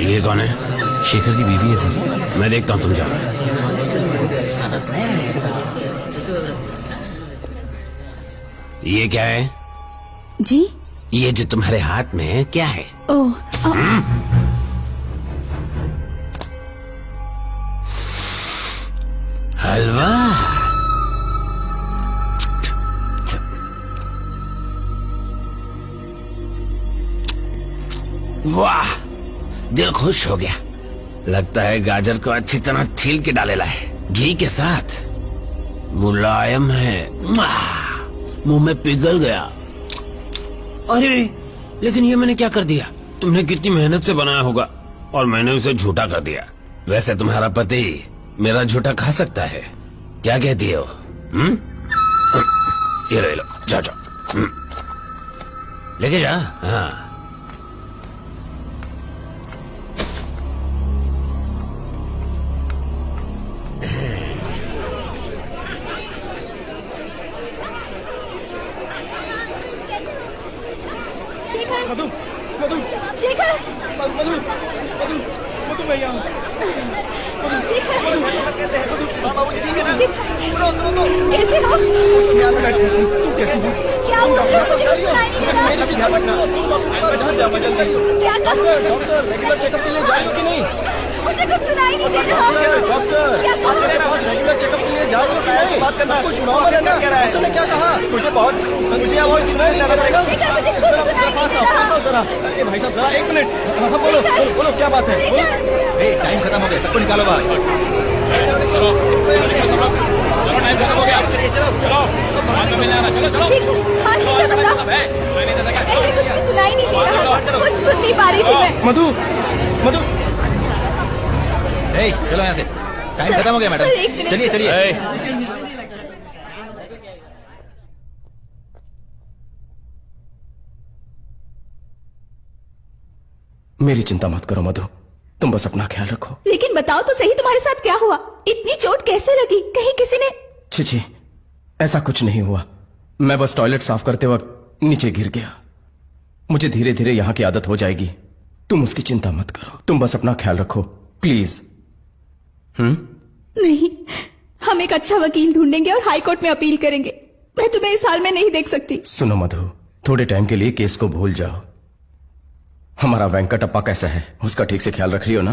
ये कौन है? शेखर की बीवी है सर। मैं देखता हूँ, तुम जाओ। ये क्या है जी? ये जो तुम्हारे हाथ में है क्या है? ओह, हलवा। वाह, दिल खुश हो गया। लगता है गाजर को अच्छी तरह छील के डालेला है, घी के साथ। मुलायम है, मुंह में पिघल गया। अरे लेकिन ये मैंने क्या कर दिया? तुमने कितनी मेहनत से बनाया होगा और मैंने उसे झूठा कर दिया। वैसे तुम्हारा पति मेरा झूठा खा सकता है, क्या कहती हो? ये लो, जाओ जाओ, लेके जा। हाँ, मधु, मधु, शेखर, मधु, मधु, मधु, मैं यहाँ हूँ। शेखर, कैसे है? बाबू ठीक है ना? सुनो, सुनो तो। कैसे हो? तुम यहाँ पे बैठे हो। तुम कैसी हो? क्या हुआ? मुझे कुछ सुनाई नहीं दे रहा। मेरा ध्यान रखना। बाहर जाओ जल्दी। क्या कहा? डॉक्टर, रेगुलर चेकअप के लिए जा रही हो कि नहीं? मुझे कुछ सुनाई नहीं दे रहा। डॉक्टर, क्या कहा? मेरे पास रेगुलर चेकअप के लिए जा रही हो कि नहीं? बात करना। कुछ नॉर्मल है ना? तुमने क्या कहा? मुझे आवाज सुनाई नहीं दे रहा। शेखर, मुझे कुछ सुनाई नहीं दे रहा। जरा, भाई साहब जरा 1 मिनट। हाँ, बोलो, बोलो क्या बात है? टाइम खत्म हो गया, सबको निकालो बाहर। चलो, टाइम खत्म हो गया। चलो, बाद में मिलने आना। चलो। शेखर, हाँ शेखर, बताओ। पहले कुछ भी सुनाई नहीं दे रहा, कुछ सुन नहीं पा रही थी मैं। मधु, मधु, चलो यहाँ से। टाइम खत्म हो गया मैडम। Sir, 1 minute. चलिए चलिए। मेरी चिंता मत करो मधु, तुम बस अपना ख्याल रखो। लेकिन बताओ तो सही, तुम्हारे साथ क्या हुआ? इतनी चोट कैसे लगी? कहीं किसी ने? छी, ऐसा कुछ नहीं हुआ। मैं बस टॉयलेट साफ करते वक्त नीचे गिर गया। मुझे धीरे धीरे यहाँ की आदत हो जाएगी, तुम उसकी चिंता मत करो। तुम बस अपना ख्याल रखो प्लीज। नहीं, हम एक अच्छा वकील ढूंढेंगे और हाई कोर्ट में अपील करेंगे। मैं तुम्हें इस हाल में नहीं देख सकती। सुनो मधु, थोड़े टाइम के लिए केस को भूल जाओ। हमारा वेंकटप्पा कैसा है, उसका ठीक से ख्याल रख रही हो ना?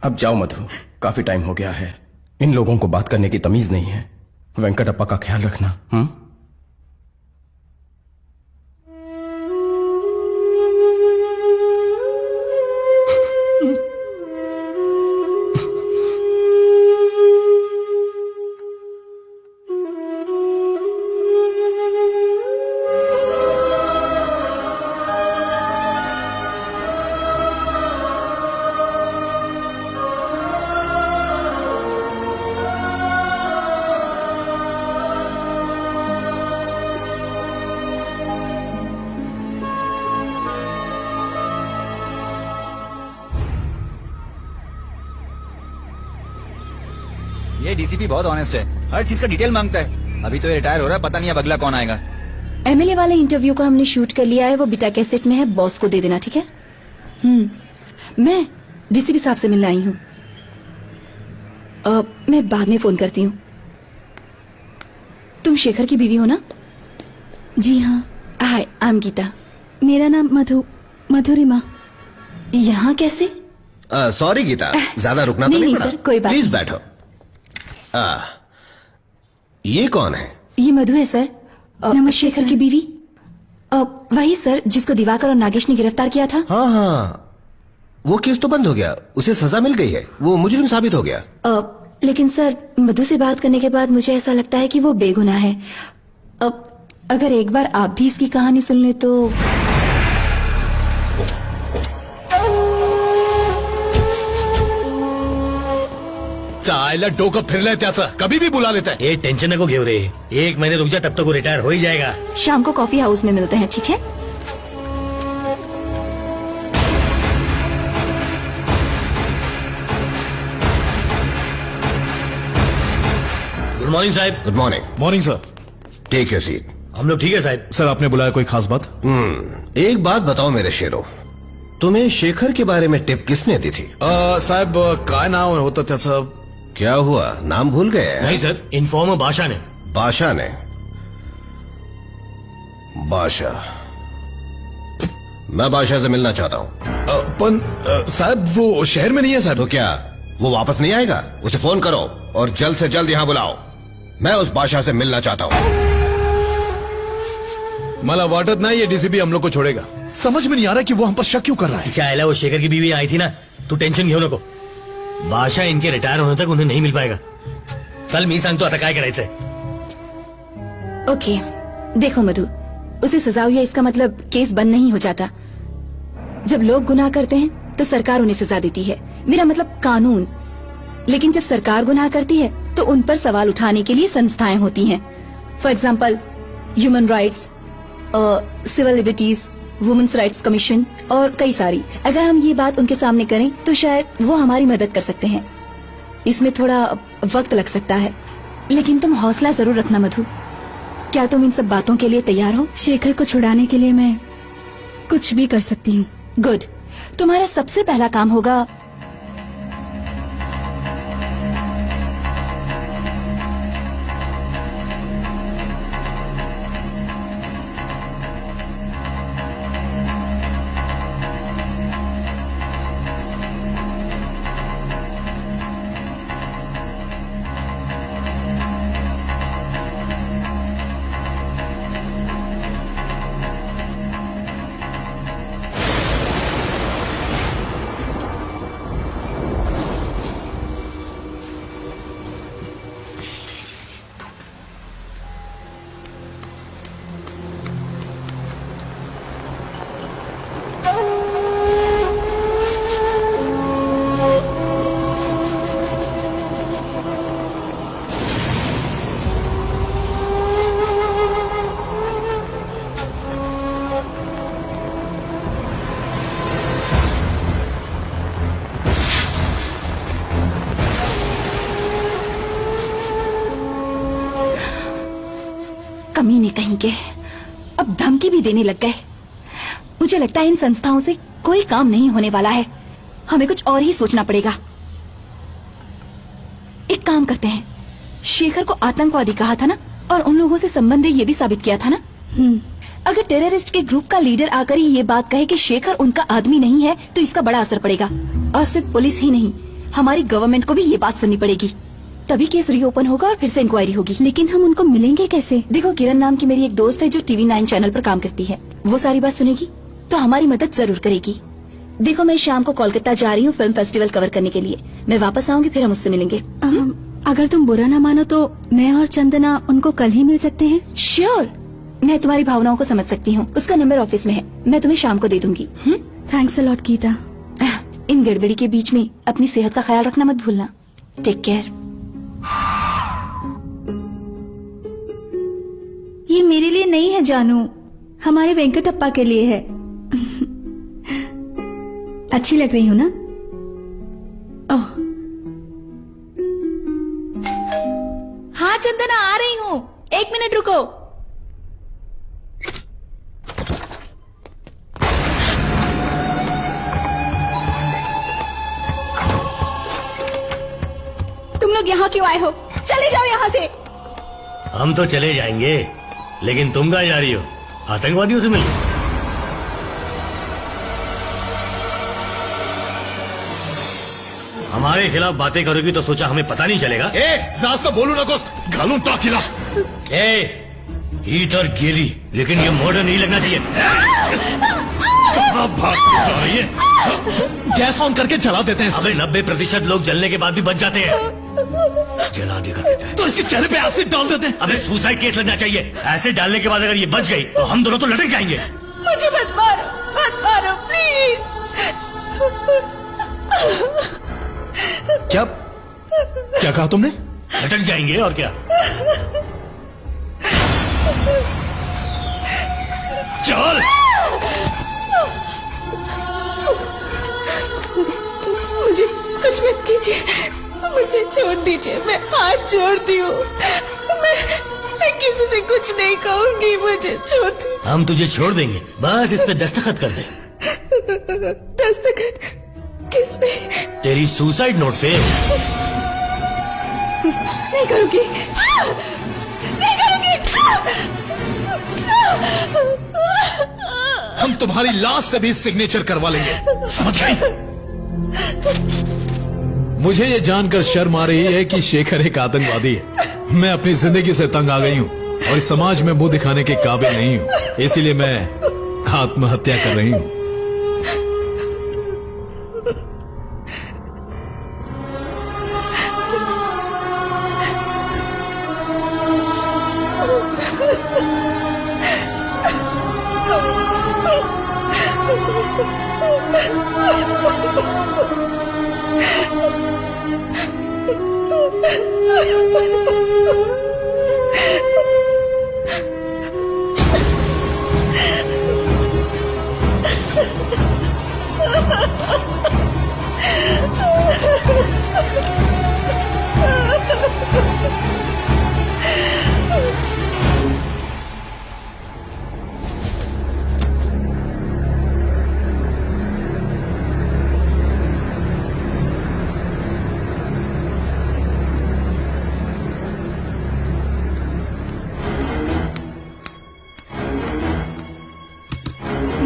अब जाओ मधु, काफी टाइम हो गया है। इन लोगों को बात करने की तमीज नहीं है। वेंकटप्पा का ख्याल रखना। ये डीसीपी बहुत ऑनेस्ट है, हर चीज का डिटेल मांगता है। अभी तो ये रिटायर हो रहा है, पता नहीं अब अगला कौन आएगा। एमएलए वाले इंटरव्यू को हमने शूट कर लिया है, वो बिटा कैसेट में है, बॉस को दे देना, ठीक है? मैं डीसीपी साहब से मिलने आई हूँ। मैं बाद में फोन करती हूँ। तुम शेखर की बीवी हो ना? जी हाँ। हाय, आई एम गीता। मेरा नाम मधुरिमा। यहाँ कैसे? सॉरी गीता, ज्यादा रुकना तो नहीं, नहीं नहीं पड़ा। सर, कोई बात प्लीज नहीं। बैठो। ये कौन है? ये मधु है सर, नमस्ते। शेखर की बीवी। वही सर जिसको दिवाकर और नागेश ने गिरफ्तार किया था। हाँ हाँ, वो केस तो बंद हो गया, उसे सजा मिल गई है, वो मुजरिम साबित हो गया। लेकिन सर, मधु से बात करने के बाद मुझे ऐसा लगता है कि वो बेगुनाह है। अगर एक बार आप भी इसकी कहानी सुन ले तो। चायला डोकं फिरलंय त्याचं, कभी भी बुला लेता है। ये टेंशन नको घेऊ रे, 1 महीने रुक जा, तब तक वो रिटायर हो ही जाएगा। शाम को कॉफी हाउस में मिलते हैं, ठीक है? गुड मॉर्निंग साहब। Good morning. Morning sir. Take your seat. हम लोग ठीक है साहब। सर आपने बुलाया, कोई खास बात? एक बात बताओ मेरे शेरों, तुम्हें शेखर के बारे में टिप किसने दी थी? साहेब काय नाव होतं त्याचं? क्या हुआ, नाम भूल गए? नहीं सर, इन्फॉर्मर बादशाह ने। बादशाह ने? बादशाह, मैं बादशाह से मिलना चाहता हूँ। पण साहेब वो शहर में नहीं है साहब। तो क्या वो वापस नहीं आएगा? उसे फोन करो और जल्द से जल्द यहाँ बुलाओ। मैं उस बादशाह से मिलना चाहता हूँ। मला वाटत नाही ये डीसीपी हम लोग को छोड़ेगा। समझ में नहीं आ रहा कि वो हम पर शक क्यों कर रहा है। अच्छा आयला, वो शेखर की बीवी आई थी ना, तू टेंशन घेऊ नको। बादशाह इनके रिटायर होने तक उन्हें नहीं मिल पाएगा। चल मी सांगतो आता काय करायचंय। ओके, देखो मधु, उसे सजा हुई है इसका मतलब केस बंद नहीं हो जाता। जब लोग गुनाह करते हैं तो सरकार उन्हें सजा देती है, मेरा मतलब कानून। लेकिन जब सरकार गुनाह करती है तो उन पर सवाल उठाने के लिए संस्थाएं होती हैं। For example human rights, civil liberties, women's rights commission और कई सारी। अगर हम ये बात उनके सामने करें तो शायद वो हमारी मदद कर सकते हैं। इसमें थोड़ा वक्त लग सकता है, लेकिन तुम हौसला जरूर रखना मधु। क्या तुम इन सब बातों के लिए तैयार हो? शेखर को छुड़ाने के लिए मैं कुछ भी कर सकती हूँ। गुड। तुम्हारा सबसे पहला काम होगा कमीने कहीं के अब धमकी भी देने लग गए। मुझे लगता है इन संस्थाओं से कोई काम नहीं होने वाला है। हमें कुछ और ही सोचना पड़ेगा। एक काम करते हैं, शेखर को आतंकवादी कहा था ना, और उन लोगों से संबंध ये भी साबित किया था ना। अगर टेररिस्ट के ग्रुप का लीडर आकर ही ये बात कहे कि शेखर उनका आदमी नहीं है तो इसका बड़ा असर पड़ेगा। और सिर्फ पुलिस ही नहीं, हमारी गवर्नमेंट को भी ये बात सुननी पड़ेगी। तभी केस रीओपन होगा और फिर से इंक्वायरी होगी। लेकिन हम उनको मिलेंगे कैसे? देखो, किरण नाम की मेरी एक दोस्त है जो टीवी 9 चैनल पर काम करती है। वो सारी बात सुनेगी तो हमारी मदद जरूर करेगी। देखो, मैं शाम को कोलकाता जा रही हूँ फिल्म फेस्टिवल कवर करने के लिए। मैं वापस आऊंगी, फिर हम उससे मिलेंगे। अगर तुम बुरा ना मानो तो मैं और चंदना उनको कल ही मिल सकते हैं। श्योर, मैं तुम्हारी भावनाओं को समझ सकती हूँ। उसका नंबर ऑफिस में है, मैं तुम्हें शाम को दे दूंगी। Thanks a lot Geeta. इन गड़बड़ी के बीच में अपनी सेहत का ख्याल रखना मत भूलना। Take care. ये मेरे लिए नहीं है जानू, हमारे वेंकटप्पा के लिए है। अच्छी लग रही हूँ ना? ओह हाँ चंदना, आ रही हूँ, 1 मिनट रुको। तुम लोग यहाँ क्यों आए हो? चले जाओ यहाँ से। हम तो चले जाएंगे, लेकिन तुम कहाँ जा रही हो? आतंकवादियों से मिलने? हमारे खिलाफ बातें करोगी तो सोचा हमें पता नहीं चलेगा। रास्ता बोलू नकोस, घालून टाकीला। हीट और गेली, लेकिन ये मॉडर्न नहीं लगना चाहिए। कहाँ भागते जा रही है? गैस ऑन करके जला देते हैं। अबे 90% लोग जलने के बाद भी बच जाते हैं। जला देगा कहता है तो इसके चेहरे पे एसिड डाल देते हैं। अबे सुसाइड केस लगना चाहिए। एसिड डालने के बाद अगर ये बच गई तो हम दोनों तो लटक जाएंगे। मुझे मत मारो प्लीज। क्या कहा तुमने? लटक जाएंगे और क्या। चल मुझे कुछ मत कीजिए, मुझे छोड़ दीजिए, मैं हाथ जोड़ती हूँ। मैं किसी से कुछ नहीं कहूंगी, मुझे छोड़ दीजिए। हम तुझे छोड़ देंगे, बस इस पे दस्तखत कर दे। दस्तखत किस पे? तेरी सुसाइड नोट पे। नहीं करूंगी, नहीं करूंगी। हम तुम्हारी लाश से भी सिग्नेचर करवा लेंगे, समझ गई? मुझे ये जानकर शर्म आ रही है कि शेखर एक आतंकवादी है। मैं अपनी जिंदगी से तंग आ गई हूँ और इस समाज में मुंह दिखाने के काबिल नहीं हूँ, इसीलिए मैं आत्महत्या कर रही हूँ।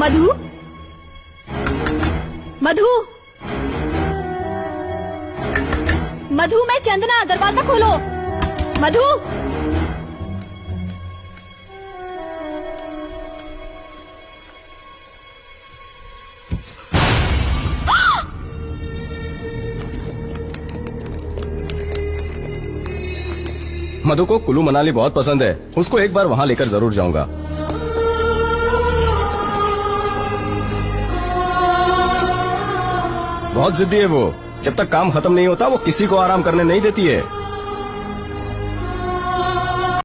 मधु, मधु, मधु, मैं चंदना, दरवाजा खोलो। मधु, मधु को कुल्लू मनाली बहुत पसंद है, उसको एक बार वहाँ लेकर जरूर जाऊंगा। बहुत जिद्दी है वो, जब तक काम खत्म नहीं होता वो किसी को आराम करने नहीं देती है।